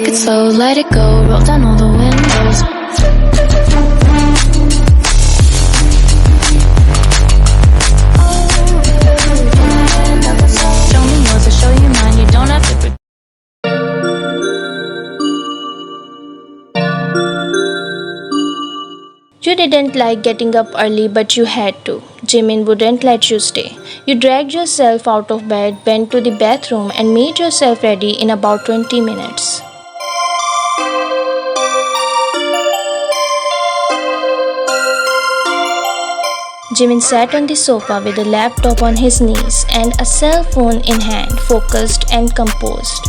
it slow, let it go, roll down all the windows. Show me yours, I'll show you mine, you don't have to pretend. You didn't like getting up early, but you had to. Jimin wouldn't let you stay. You dragged yourself out of bed, went to the bathroom, and made yourself ready in about 20 minutes. Jimin sat on the sofa with a laptop on his knees and a cell phone in hand, focused and composed.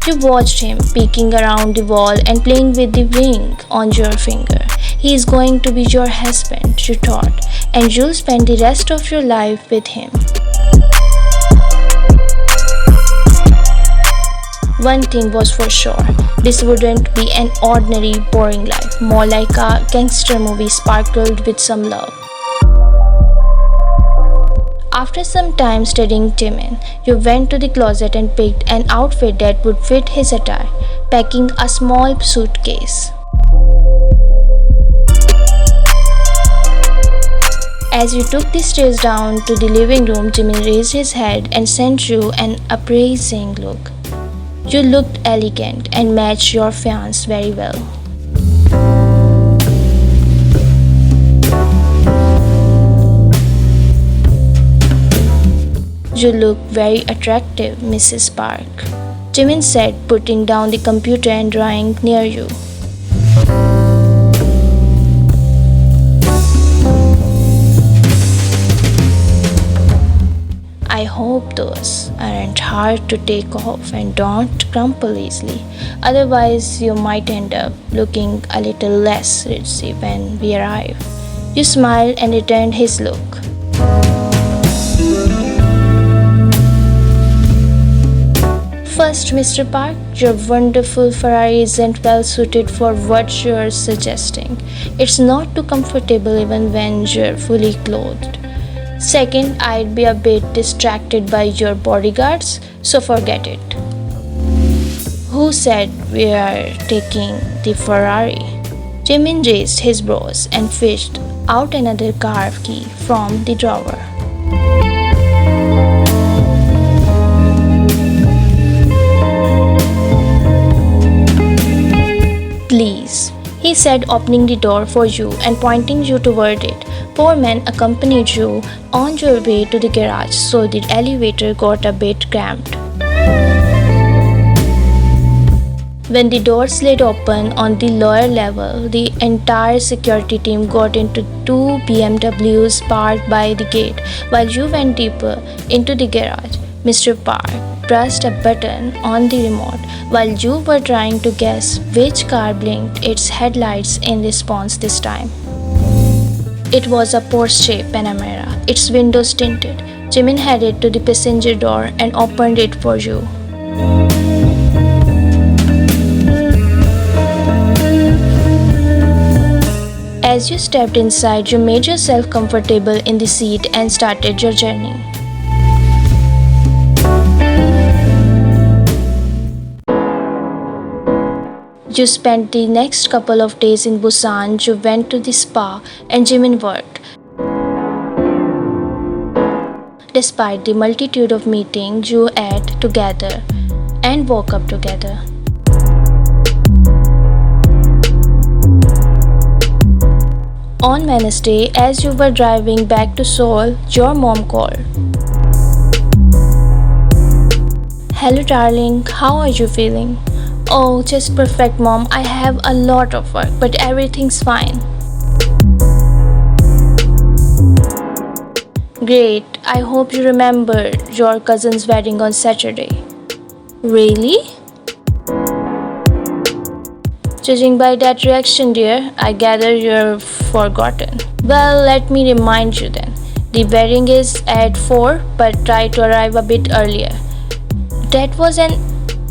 You watched him peeking around the wall and playing with the ring on your finger. He is going to be your husband, you thought, and you'll spend the rest of your life with him. One thing was for sure, this wouldn't be an ordinary, boring life, more like a gangster movie sparkled with some love. After some time studying Jimin, you went to the closet and picked an outfit that would fit his attire, packing a small suitcase. As you took the stairs down to the living room, Jimin raised his head and sent you an appraising look. You looked elegant and matched your fiancé very well. You look very attractive, Mrs. Park, Jimin said, putting down the computer and drawing near you. I hope those aren't hard to take off and don't crumple easily. Otherwise, you might end up looking a little less ritzy when we arrive. You smiled and returned his look. First, Mr. Park, your wonderful Ferrari isn't well suited for what you're suggesting. It's not too comfortable even when you're fully clothed. Second, I'd be a bit distracted by your bodyguards, so forget it. Who said we are taking the Ferrari? Jimin raised his brows and fished out another car key from the drawer. Please, he said, opening the door for you and pointing you toward it. Four men accompanied you on your way to the garage, so the elevator got a bit cramped. When the door slid open on the lower level, the entire security team got into two BMWs parked by the gate. While you went deeper into the garage, Mr. Park pressed a button on the remote while you were trying to guess which car blinked its headlights in response this time. It was a Porsche Panamera, its windows tinted. Jimin headed to the passenger door and opened it for you. As you stepped inside, you made yourself comfortable in the seat and started your journey. You spent the next couple of days in Busan. You went to the spa and Jimin worked. Despite the multitude of meetings, you ate together and woke up together. On Wednesday, as you were driving back to Seoul, your mom called. Hello darling, how are you feeling? Oh, just perfect mom, I have a lot of work, but everything's fine. Great, I hope you remember your cousin's wedding on Saturday. Really? Judging by that reaction, dear, I gather you've forgotten. Well, let me remind you then. The wedding is at 4, but try to arrive a bit earlier. That was an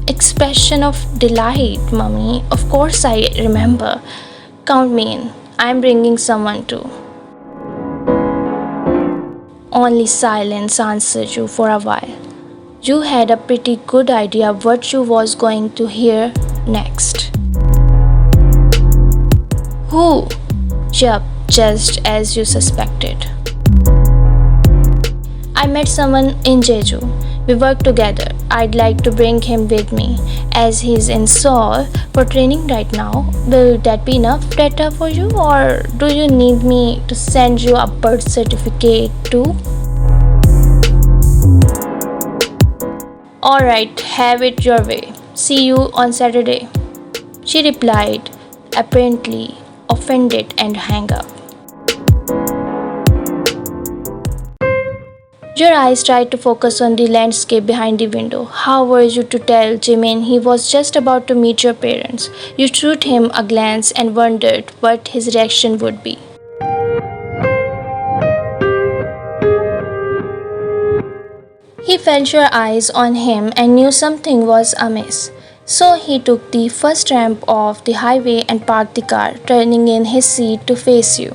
expression of delight, Mummy. Of course I remember. Count me in. I'm bringing someone too. Only silence answered you for a while. You had a pretty good idea what you was going to hear next. Who? Yup, just as you suspected. I met someone in Jeju. We work together. I'd like to bring him with me, as he's in Seoul for training right now. Will that be enough data for you, or do you need me to send you a birth certificate too? Alright, have it your way. See you on Saturday. She replied, apparently offended, and hang up. Your eyes tried to focus on the landscape behind the window. How were you to tell Jimin he was just about to meet your parents? You threw him a glance and wondered what his reaction would be. He felt your eyes on him and knew something was amiss. So he took the first ramp off the highway and parked the car, turning in his seat to face you.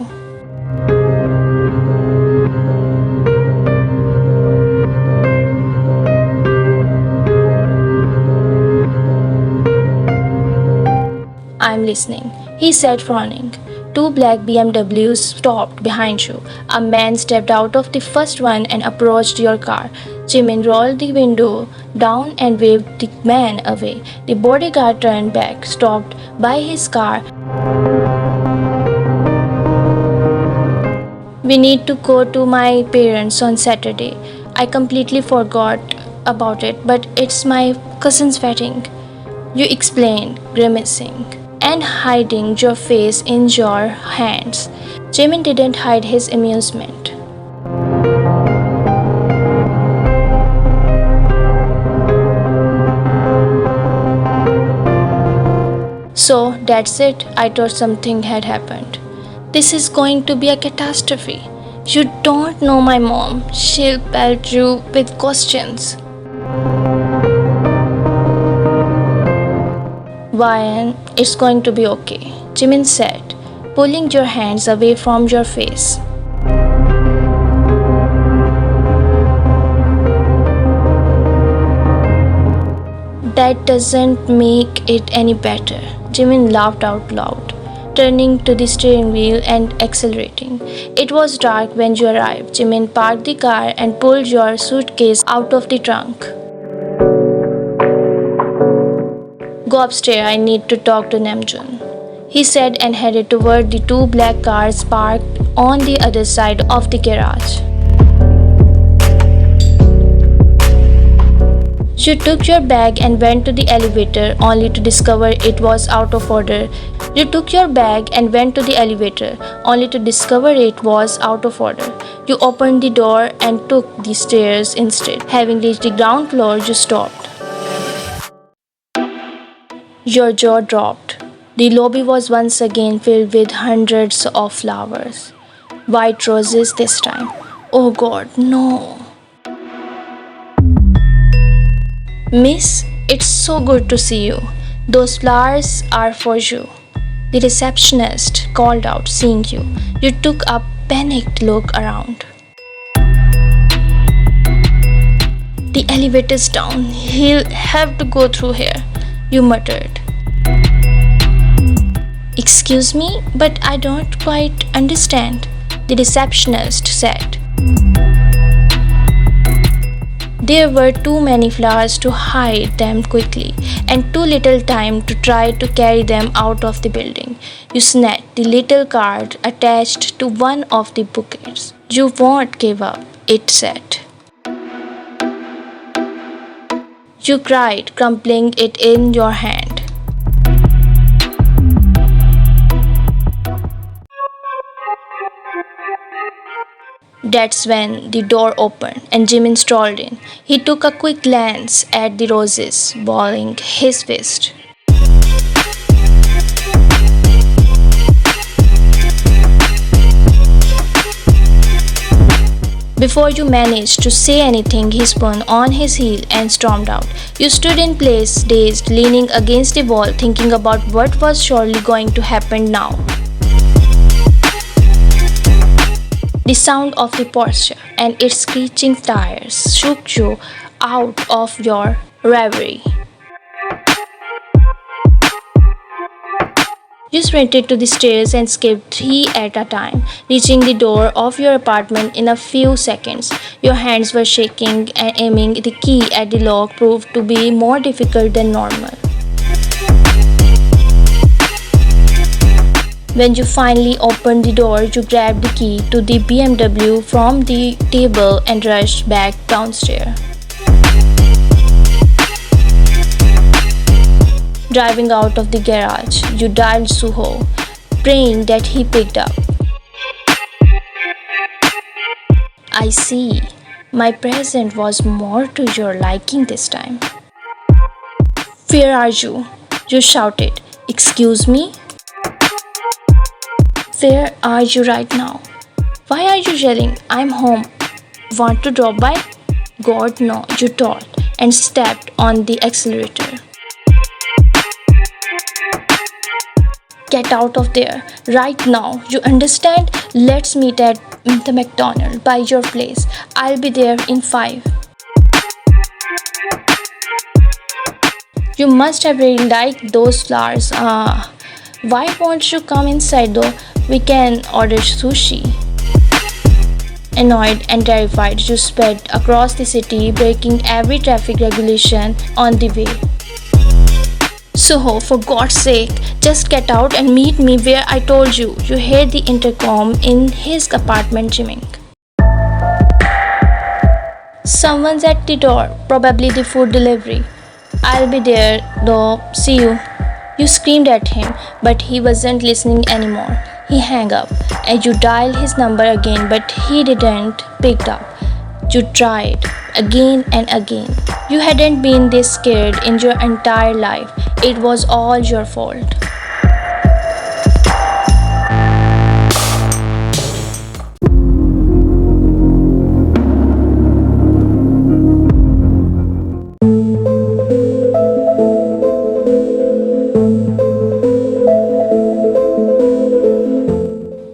I'm listening, he said, frowning. Two black BMWs stopped behind you. A man stepped out of the first one and approached your car. Jimin rolled the window down and waved the man away. The bodyguard turned back, stopped by his car. We need to go to my parents on Saturday. I completely forgot about it, but it's my cousin's wedding. You explained, grimacing and hiding your face in your hands. Jimin didn't hide his amusement. So that's it. I thought something had happened. This is going to be a catastrophe. You don't know my mom. She'll pelt you with questions. Ryan, it's going to be okay, Jimin said, pulling your hands away from your face. That doesn't make it any better. Jimin laughed out loud, turning to the steering wheel and accelerating. It was dark when you arrived. Jimin parked the car and pulled your suitcase out of the trunk. Go upstairs, I need to talk to Namjoon, he said, and headed toward the two black cars parked on the other side of the garage. You took your bag and went to the elevator only to discover it was out of order. You opened the door and took the stairs instead. Having reached the ground floor, you stopped. Your jaw dropped. The lobby was once again filled with hundreds of flowers. White roses this time. Oh God, no. Miss, it's so good to see you. Those flowers are for you. The receptionist called out, seeing you. You took a panicked look around. The elevator's down. He'll have to go through here, you muttered. Excuse me, but I don't quite understand, the receptionist said. There were too many flowers to hide them quickly, and too little time to try to carry them out of the building. You snatched the little card attached to one of the bouquets. You won't give up, it said. You cried, crumpling it in your hand. That's when the door opened and Jimin strolled in. He took a quick glance at the roses, balling his fist. Before you managed to say anything, he spun on his heel and stormed out. You stood in place, dazed, leaning against the wall, thinking about what was surely going to happen now. The sound of the Porsche and its screeching tires shook you out of your reverie. You sprinted to the stairs and skipped three at a time, reaching the door of your apartment in a few seconds. Your hands were shaking, and aiming the key at the lock proved to be more difficult than normal. When you finally opened the door, you grabbed the key to the BMW from the table and rushed back downstairs. Driving out of the garage, you dialed Suho, praying that he picked up. I see. My present was more to your liking this time. Where are you? You shouted. Excuse me? Where are you right now? Why are you yelling? I'm home. Want to drop by? God no, you thought, and stepped on the accelerator. Get out of there, right now, you understand? Let's meet at the McDonald's by your place. I'll be there in 5. You must have really liked those flowers. Why won't you come inside though? We can order sushi. Annoyed and terrified, you sped across the city, breaking every traffic regulation on the way. Suho, for God's sake, just get out and meet me where I told you. You heard the intercom in his apartment, Jimin. Someone's at the door, probably the food delivery. I'll be there though, see you. You screamed at him, but he wasn't listening anymore. He hung up, and you dialed his number again, but he didn't pick up. You tried again and again. You hadn't been this scared in your entire life. It was all your fault.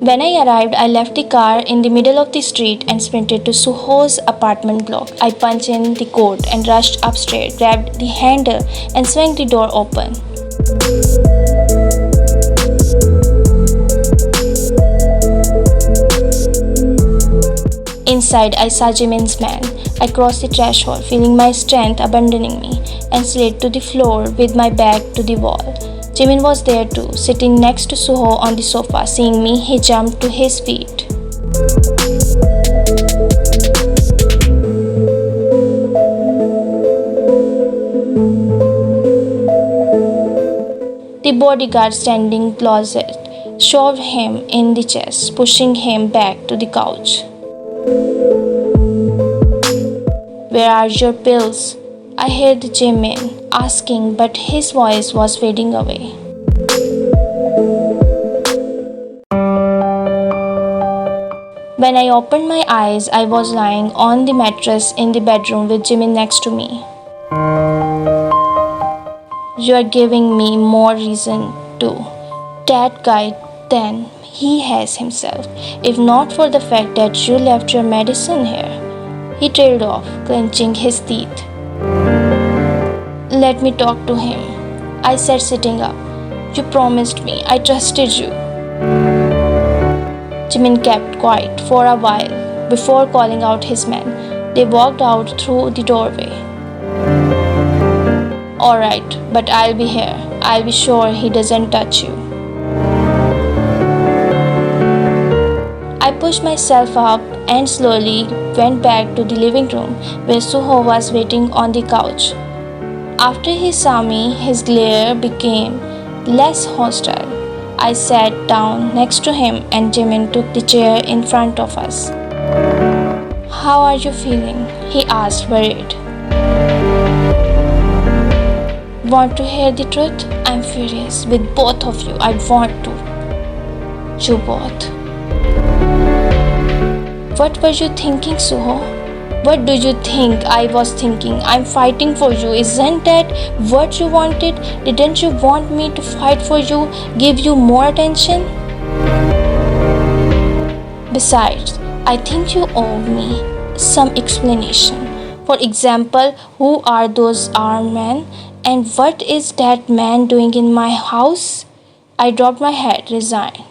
When I arrived, I left the car in the middle of the street and sprinted to Suho's apartment block. I punched in the code and rushed upstairs, grabbed the handle and swung the door open. Inside, I saw Jimin's man. I crossed the threshold, feeling my strength abandoning me, and slid to the floor with my back to the wall. Jimin was there too, sitting next to Suho on the sofa. Seeing me, he jumped to his feet. The bodyguard standing closet shoved him in the chest, pushing him back to the couch. Where are your pills? I heard Jimin asking, but his voice was fading away. When I opened my eyes, I was lying on the mattress in the bedroom with Jimin next to me. You are giving me more reason to. That guy, then, he has himself. If not for the fact that you left your medicine here. He trailed off, clenching his teeth. Let me talk to him, I said, sitting up. You promised me. I trusted you. Jimin kept quiet for a while before calling out his men. They walked out through the doorway. Alright, but I'll be here. I'll be sure he doesn't touch you. I pushed myself up and slowly went back to the living room where Suho was waiting on the couch. After he saw me, his glare became less hostile. I sat down next to him and Jimin took the chair in front of us. How are you feeling? He asked, worried. Want to hear the truth? I'm furious with both of you. I want to. You both. What were you thinking, Suho? What do you think I was thinking? I'm fighting for you. Isn't that what you wanted? Didn't you want me to fight for you, give you more attention? Besides, I think you owe me some explanation. For example, who are those armed men? And what is that man doing in my house? I dropped my head, resigned.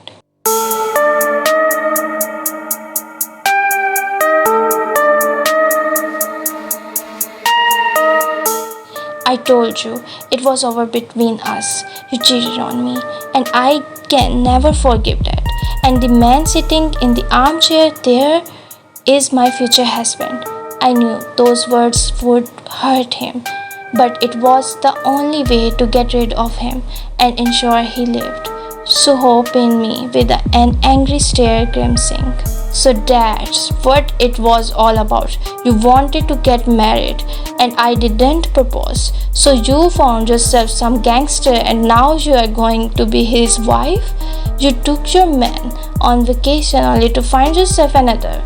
I told you it was over between us. You cheated on me, and I can never forgive that. And the man sitting in the armchair there is my future husband. I knew those words would hurt him, but it was the only way to get rid of him and ensure he lived. Suho pinned me with an angry stare, grimacing. So that's what it was all about. You wanted to get married, and I didn't propose. So you found yourself some gangster, and now you are going to be his wife? You took your man on vacation only to find yourself another.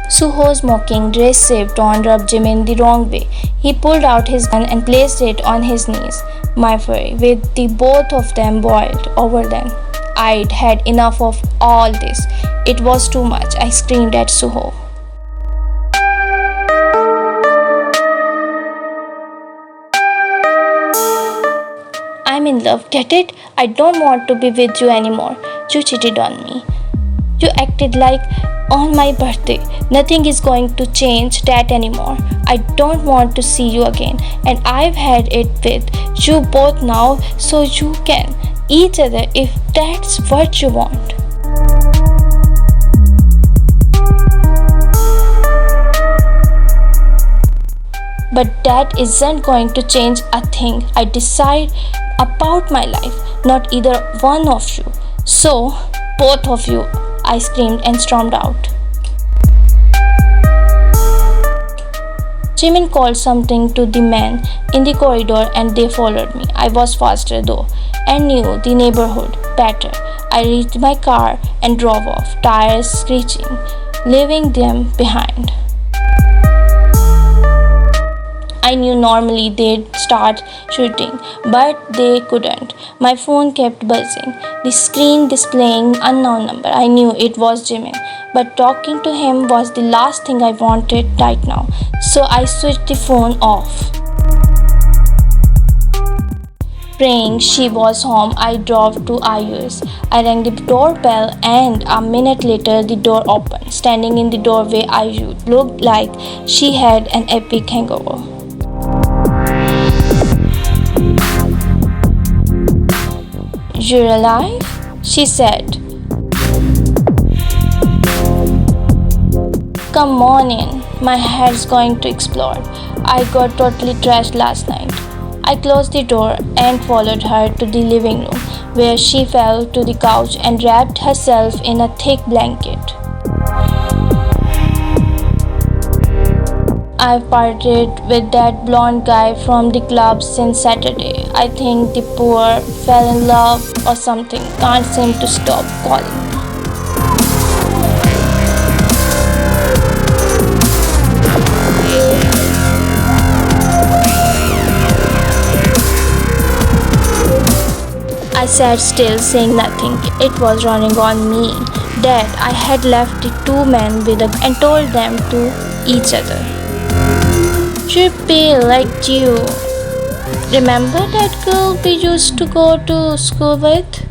Suho's mocking, dress-saved tone rubbed Jimin the wrong way. He pulled out his gun and placed it on his knees. My fury, with the both of them, boiled over then. I'd had enough of all this. It was too much. I screamed at Suho. I'm in love, get it? I don't want to be with you anymore. You cheated on me. You acted like on my birthday. Nothing is going to change that anymore. I don't want to see you again, and I've had it with you both now, so you can each other if that's what you want. But that isn't going to change a thing I decide about my life, not either one of you. So, both of you, I screamed and stormed out. Jimin called something to the men in the corridor and they followed me. I was faster though and knew the neighborhood better. I reached my car and drove off, tires screeching, leaving them behind. I knew normally they'd start shooting, but they couldn't. My phone kept buzzing, the screen displaying unknown number. I knew it was Jimin, but talking to him was the last thing I wanted right now. So I switched the phone off. Praying she was home, I drove to IU's. I rang the doorbell and a minute later the door opened. Standing in the doorway, IU looked like she had an epic hangover. You're alive? She said. Come on in. My head's going to explode. I got totally trashed last night. I closed the door and followed her to the living room, where she fell to the couch and wrapped herself in a thick blanket. I've parted with that blonde guy from the club since Saturday. I think the poor fell in love or something. Can't seem to stop calling me. I sat still, saying nothing. It was running on me that I had left the two men with and told them to each other. You're pale like you. Remember that girl we used to go to school with?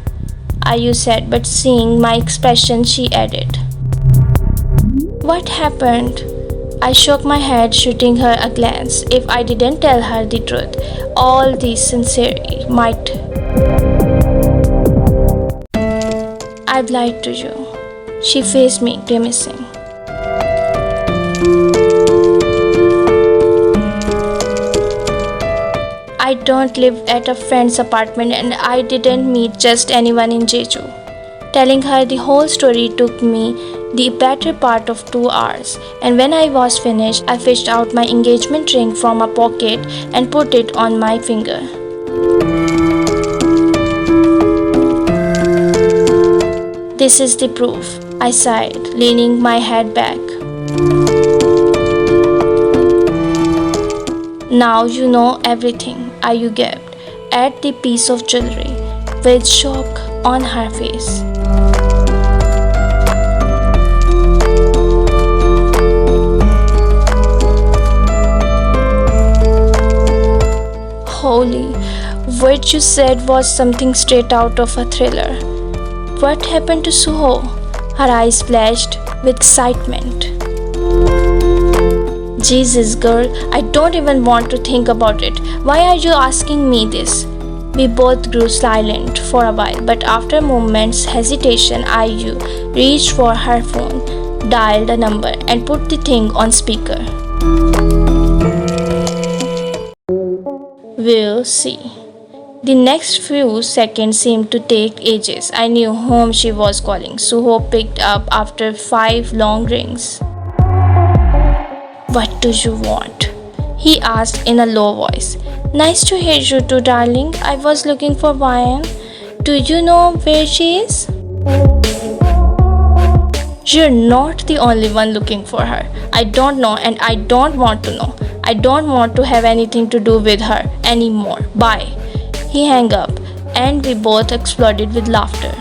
Ayu said, but seeing my expression, she added. What happened? I shook my head, shooting her a glance. If I didn't tell her the truth, all the sincerity might. I've lied to you. She faced me, grimacing. I don't live at a friend's apartment and I didn't meet just anyone in Jeju. Telling her the whole story took me the better part of 2 hours, and when I was finished, I fished out my engagement ring from a pocket and put it on my finger. This is the proof, I sighed, leaning my head back. Now you know everything, Ayu gaped at the piece of jewelry, with shock on her face. slowly. What you said was something straight out of a thriller. What happened to Suho? Her eyes flashed with excitement. Jesus, girl, I don't even want to think about it. Why are you asking me this? We both grew silent for a while, but after a moment's hesitation, Ayu reached for her phone, dialed a number, and put the thing on speaker. We'll see. The next few seconds seemed to take ages. I knew whom she was calling. Suho picked up after 5 long rings. What do you want? He asked in a low voice. Nice to hear you too, darling. I was looking for Vian. Do you know where she is? You're not the only one looking for her. I don't know and I don't want to know. I don't want to have anything to do with her anymore. Bye. He hung up and we both exploded with laughter.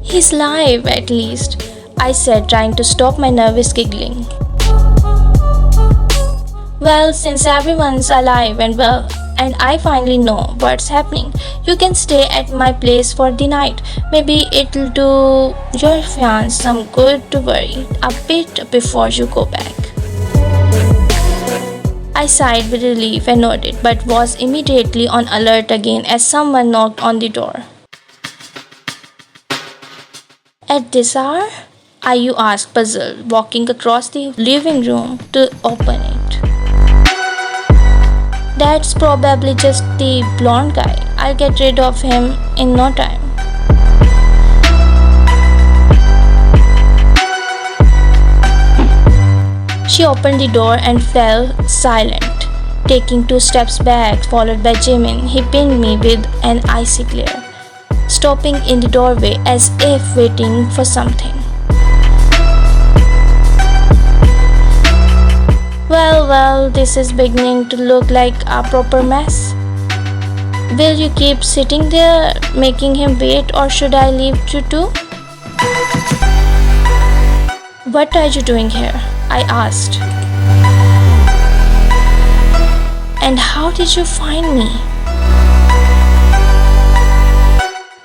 He's live at least, I said, trying to stop my nervous giggling. Well, since everyone's alive and well, and I finally know what's happening, you can stay at my place for the night. Maybe it'll do your fiancé some good to worry a bit before you go back. I sighed with relief and nodded, but was immediately on alert again as someone knocked on the door. At this hour? Ayu asked, puzzled, walking across the living room to open it. That's probably just the blonde guy. I'll get rid of him in no time. She opened the door and fell silent, taking 2 steps back, followed by Jimin. He pinged me with an icy glare, stopping in the doorway as if waiting for something. Well, this is beginning to look like a proper mess. Will you keep sitting there, making him wait, or should I leave you too? What are you doing here? I asked. And how did you find me?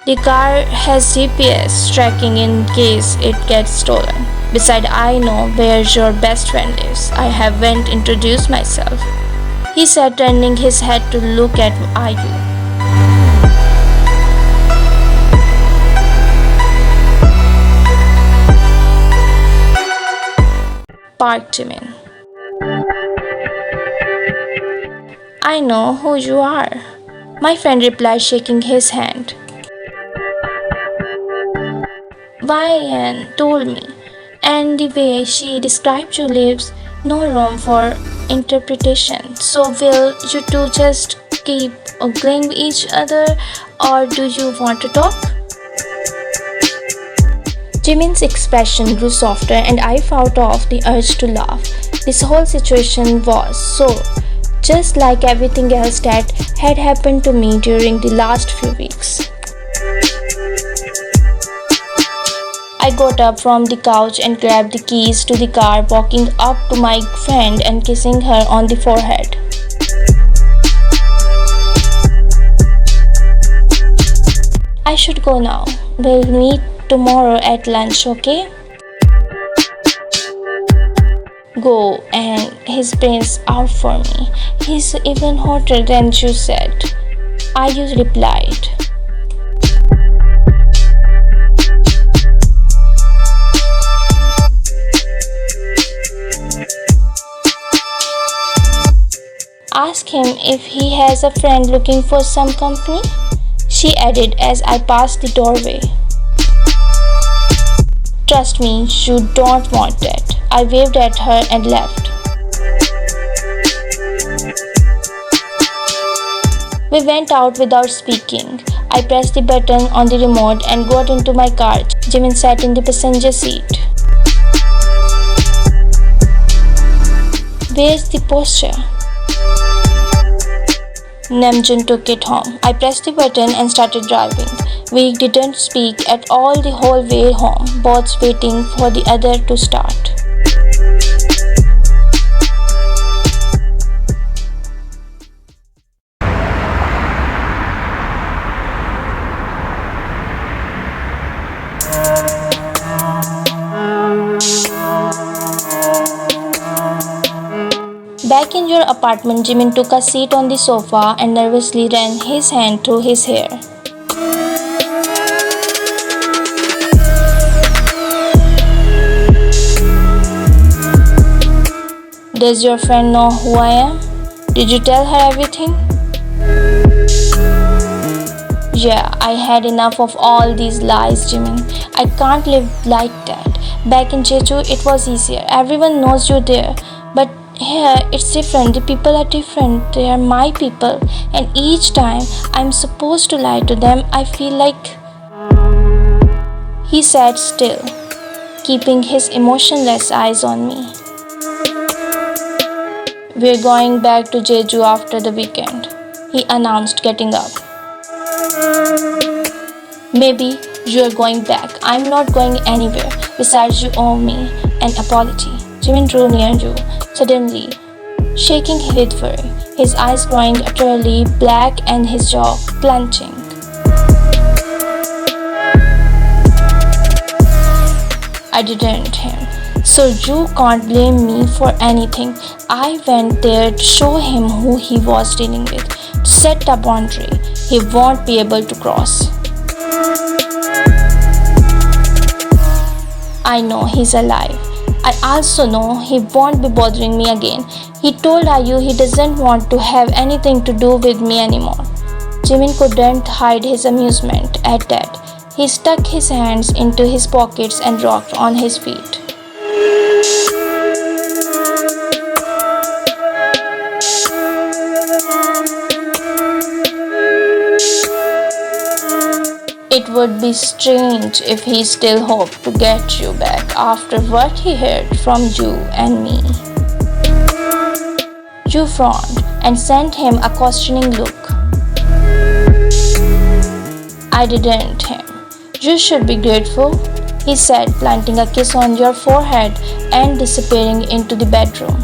The car has GPS tracking in case it gets stolen. Besides, I know where your best friend lives. I haven't introduced myself, he said, turning his head to look at Ayu. Park, Jimin. I know who you are, my friend replied, shaking his hand. Vian told me, and the way she described you leaves no room for interpretation. So will you two just keep ogling each other, or do you want to talk? Jimin's expression grew softer and I fought off the urge to laugh. This whole situation was so just like everything else that had happened to me during the last few weeks. I got up from the couch and grabbed the keys to the car, walking up to my friend and kissing her on the forehead. I should go now. We'll meet tomorrow at lunch, okay? Go, and his brain's out for me. He's even hotter than you said, Ayu replied. Ask him if he has a friend looking for some company, she added as I passed the doorway. Trust me, you don't want that. I waved at her and left. We went out without speaking. I pressed the button on the remote and got into my car. Jimin sat in the passenger seat. Where's the posture? Namjoon took it home. I pressed the button and started driving. We didn't speak at all the whole way home, both waiting for the other to start. Back in your apartment, Jimin took a seat on the sofa and nervously ran his hand through his hair. Does your friend know who I am? Did you tell her everything? Yeah, I had enough of all these lies, Jimin. I can't live like that. Back in Jeju, it was easier. Everyone knows you there. But here, it's different. The people are different. They are my people. And each time I'm supposed to lie to them, I feel like... He sat still, keeping his emotionless eyes on me. We're going back to Jeju after the weekend, he announced, getting up. Maybe you're going back. I'm not going anywhere. Besides, you owe me an apology. Jimin drew near you, suddenly shaking with fury, his eyes growing utterly black and his jaw clenching. I didn't him. So you can't blame me for anything. I went there to show him who he was dealing with, to set a boundary he won't be able to cross. I know he's alive. I also know he won't be bothering me again. He told Ayu he doesn't want to have anything to do with me anymore. Jimin couldn't hide his amusement at that. He stuck his hands into his pockets and rocked on his feet. It would be strange if he still hoped to get you back after what he heard from you and me. You frowned and sent him a questioning look. I didn't him. You should be grateful, he said, planting a kiss on your forehead and disappearing into the bedroom.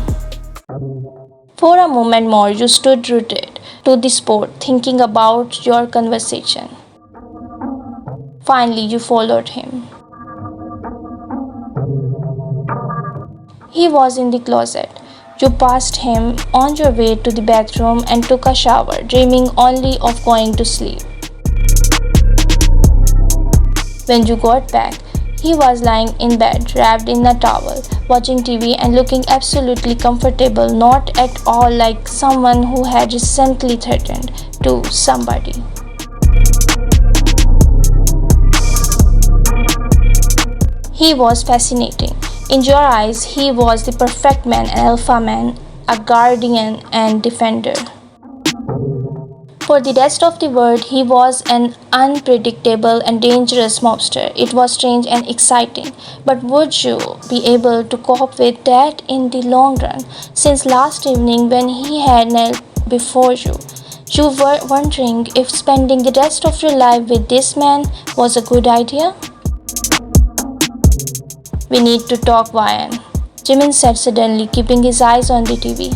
For a moment more, you stood rooted to the spot, thinking about your conversation. Finally, you followed him. He was in the closet. You passed him on your way to the bathroom and took a shower, dreaming only of going to sleep. When you got back, he was lying in bed, wrapped in a towel, watching TV and looking absolutely comfortable, not at all like someone who had recently threatened to somebody. He was fascinating. In your eyes, he was the perfect man, an alpha man, a guardian and defender. For the rest of the world, he was an unpredictable and dangerous mobster. It was strange and exciting. But would you be able to cope with that in the long run? Since last evening when he had knelt before you, you were wondering if spending the rest of your life with this man was a good idea? We need to talk, Ryan, Jimin said suddenly, keeping his eyes on the TV.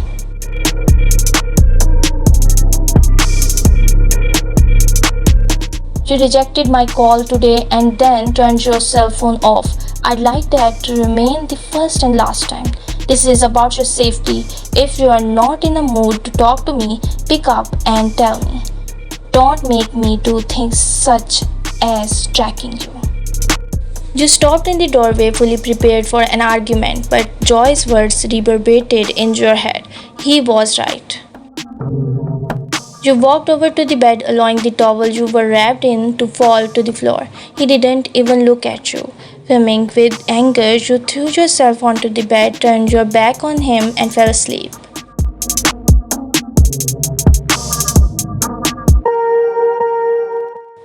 You rejected my call today and then turned your cell phone off. I'd like that to remain the first and last time. This is about your safety. If you are not in the mood to talk to me, pick up and tell me. Don't make me do things such as tracking you. You stopped in the doorway, fully prepared for an argument, but Joy's words reverberated in your head. He was right. You walked over to the bed, allowing the towel you were wrapped in to fall to the floor. He didn't even look at you. Fuming with anger, you threw yourself onto the bed, turned your back on him, and fell asleep.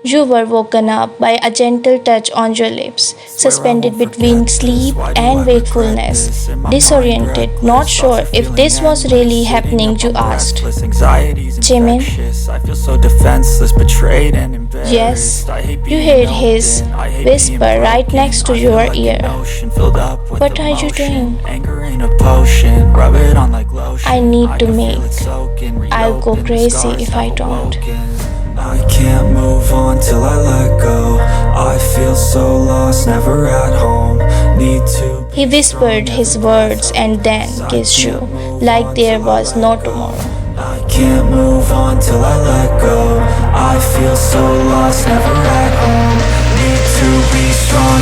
You were woken up by a gentle touch on your lips, suspended between sleep and wakefulness. Disoriented, not sure if this was really happening, you asked, Jimin? I feel so defenseless, betrayed and embarrassed. Yes, I hate you being heard known, his I hate whisper being right broken. next to I feel your like ear. an ocean filled up with What are you emotion. doing? Anger ain't a potion, rub it on like lotion. I need to can feel make. it soaking, I'll go reopen the crazy scars if I I've don't. awoken. I can't move on till I let go. I feel so lost, never at home. Need to He whispered his words and then kissed you, like there was no tomorrow. I can't move on till I let go. I feel so lost, never at home. Need to be strong,